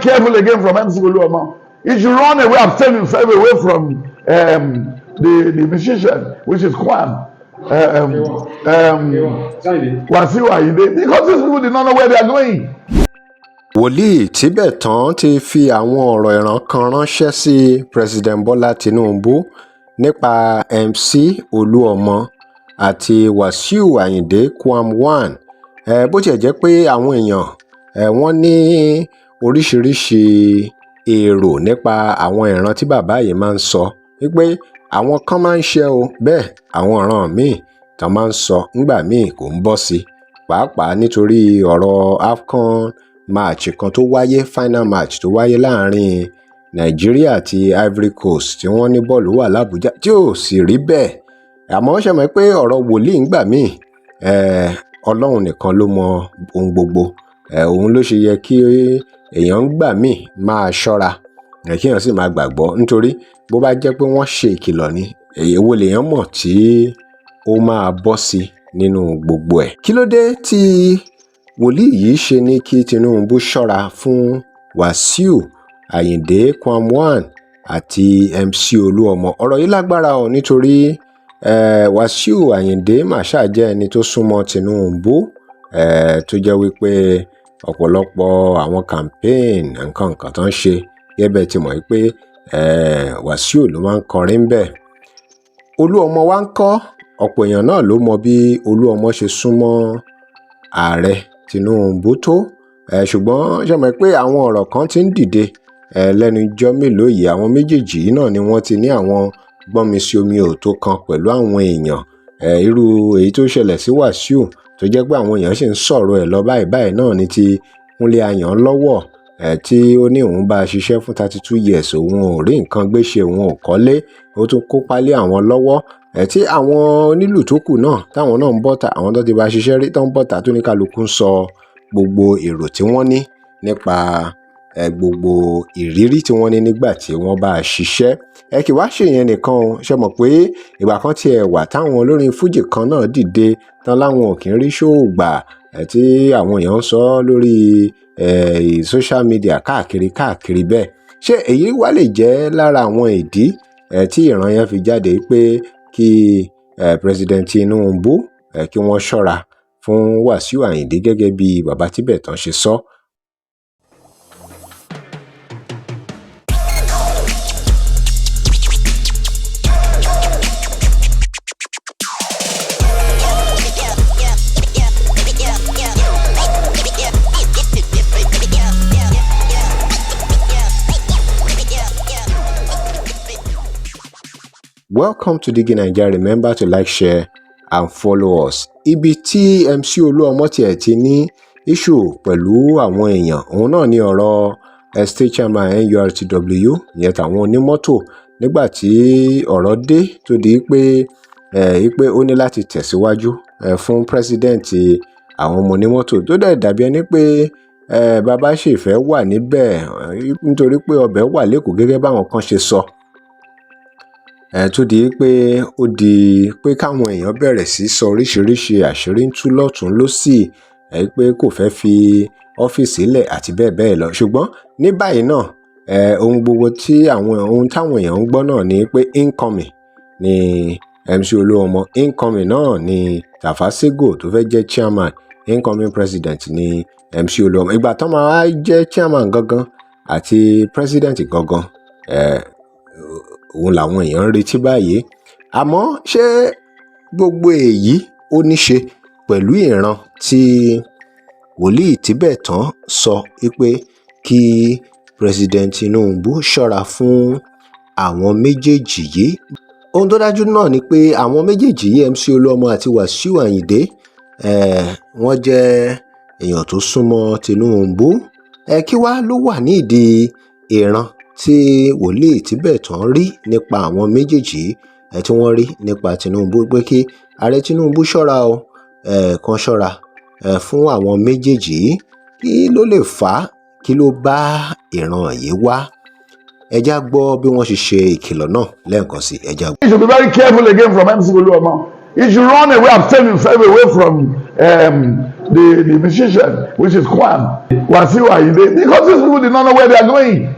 careful again from MC Oluomo. He should run away, abstain himself away from the musician, which is Kwan. Wasiu Ayinde, because these people did not know where they are going. Wòlíì Tibetan ti fi àwọn ọ̀rọ̀ ìran kan ránṣẹ́ sí President Bola Tinubu nípa MC Oluomo àti Wasiu Ayinde Quam 1. Bó tiẹ̀ jẹ́ pé àwọn èèyàn wọ́n ní oríṣiríṣi èrò nípa àwọn ìran tí bàbá yìí máa ń sọ wípé àwọn kan máa ń ṣe o, bẹ́ẹ̀ àwọn ìran míì tán máa ń sọ ńgbà míì kò ń bọ́ sí, pàápàá nítorí ọ̀rọ̀ AFCON match kan tó wáyé, final match tó wáyé láàrin Nàìjíríà àti Ivory Coast tí wọ́n ní bọ́ọ̀lù wà l'Àbújá tí ò sì rí bẹ́ẹ̀. Àmọ́ ṣe mọ̀ pé ọ̀rọ̀ wòlíì ńgbà míì Ọlọ́run nìkan ló mọ ohun gbogbo. Òun ló ṣe yẹ kí èèyàn ńgbà míì máa ṣọ́ra kí èèyàn sì máa gbàgbọ́, nítorí bó bá jẹ́ pé wọ́n ṣe ìkìlọ̀ ni èwo lèèyàn mọ̀ tí ó máa bọ́ sí nínú gbogbo ẹ̀. Kí ló dé tí wòlíì yìí ṣe ní kí Tinubu ṣọ́ra fún Wasiu Ayinde Quam 1 àti MC Oluomo? Ọ̀rọ̀ yìí lágbára o, nítorí Wasiu Ayinde màṣá jẹ́ ẹni tó súnmọ́ Tinubu, tó jẹ́ wípé ọ̀pọ̀lọpọ̀ àwọn campaign nǹkan tó ń ṣe gẹ́gẹ́ tí mọ̀ wípé Wasiu ló máa ń kọrin bẹ́ẹ̀. Oluomo wá ń kọ́, ọ̀pọ̀ èèyàn náà ló mọ bí Oluomo ṣe súnmọ́ ààrẹ Tinubu tó, ṣùgbọ́n ṣe mọ̀ pé àwọn ọ̀rọ̀ kan ti ń dìde lẹ́nu ijọ́ mélòó yìí. Àwọn méjèèjì náà ni wọ́n ti ní àwọn gbọ́nmi-sí-omi òtó kan pẹ̀lú àwọn èèyàn, irú èyí tó ṣẹlẹ̀ sí Wasiu tó jẹ́ pé àwọn èèyàn sì ń sọ̀rọ̀ ẹ̀ lọ báyìí náà ní ti Kúnlé Ayọ̀nlọ́wọ́ tí ó ní òun bá a ṣiṣẹ́ fún 32 years, òun ò rí nǹkan gbé ṣe, òun ò kọ́lé, ó tún kó pálí àwọn lọ́wọ́, tí àwọn onílù tó kù náà táwọn náà ń bọ́ta, àwọn tó ti bá ṣiṣẹ́ rí tó ń bọ́ta tó ní kálukú ń sọ gbogbo èrò tí wọ́n ní nípa gbogbo ìrírí tí wọ́n ní nígbà tí wọ́n bá ṣiṣẹ́. Kì wá ṣe yẹn nìkan o, ṣe mọ̀ pé ìgbà kan tiẹ̀ wà táwọn olórin fújì kan náà dìde tán láwọn ò kí ń rí ṣóò gbà, tí àwọn èèyàn ń sọ lórí social media káàkiri bẹ́ẹ̀. Ṣé èyí wá lè jẹ́ lára àwọn ìdí tí ìran yẹn fi jáde pé kí President Tinubu kí wọ́n ṣọ́ra fún Wasiu Ayinde gẹ́gẹ́ bí bàbá Tibetan ṣe sọ? Welcome to Digi Naija. Remember to like, share and follow us. Ibi tí MC Oluomo tiẹ̀ ti ní issue pẹ̀lú àwọn èèyàn, òun náà ní ọ̀rọ̀ state chairman NURTW ìyẹn tàwọn onímọ́tò, nígbà tí ọ̀rọ̀ dé tó di pé ó ní láti tẹ̀síwájú fún president àwọn ọmọ onímọ́tò, tó dẹ̀ dàbí ẹni pé bàbá ṣèfẹ́ wà níbẹ̀ nítorí pé ọbẹ̀ wà lẹ́kọ̀ọ́ gẹ́gẹ́ báwọn kan ṣe sọ. Tó di pé ó di pé káwọn èèyàn bẹ̀rẹ̀ sí sọ oríṣiríṣi àṣírí ń tú lọ́tún lósì, pé kò fẹ́ fi ọ́fíìsì lẹ̀ àti bẹ́ẹ̀ bẹ́ẹ̀ lọ. Ṣùgbọ́n ní báyìí náà ohun gbogbo tí ohun táwọn èèyàn ń gbọ́ náà ni pé incoming ni MC Oluomo, incoming náà ni Tafasego tó fẹ́ jẹ́ chairman, incoming president ni MC Oluomo. Ìgbà tán máa jẹ́ chairman gangan àti president gangan òun làwọn èèyàn ń retí báyìí. Àmọ́ ṣé gbogbo èyí ó ní ṣe pẹ̀lú ìran tí wòlíì Tibetan sọ wípé kí President Tinubu ṣọ́ra fún àwọn méjèèjì yìí? Ohun tó dájú náà ni pé àwọn méjèèjì yìí, MC Oluomo àti Wasiu Ayinde, wọ́n jẹ́ èèyàn tó súnmọ́ Tinubu. Kí wá ló wà ní ìdí ìran tí wòlíì Tibetan rí nípa àwọn méjèèjì tí wọ́n rí nípa Tinubu, pé kí ààrẹ Tinubu ṣọ́ra o, kan ṣọ́ra fún àwọn méjèèjì? Kí ló lè fà á? Kí ló bá ìran yìí wá? Ẹ já gbọ́ bí wọ́n ṣe ṣe ìkìlọ̀ náà lẹ́ẹ̀kan sí. Ẹ já gbọ́. You should be very careful again from MC Oluomo. He should run away, abstain himself away from the musician, which is Wasiu Ayinde, because these people did not know where they are going.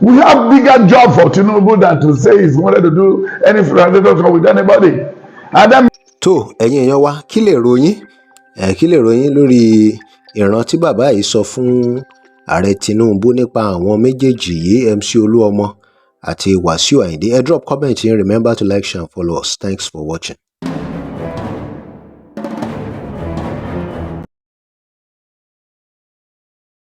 We have bigger job for Tinubu than to say he's wanted to do any transaction with anybody. And then tó ẹ̀yin èèyàn wa kí lè ròyìn lórí ìran tí bàbá yìí sọ fún ààrẹ Tinubu nípa àwọn méjèèjì yìí, MC Oluomo àti Wasiu Ayinde. Ẹ drop comment yín, remember to like, share and follow us. Thanks for watching.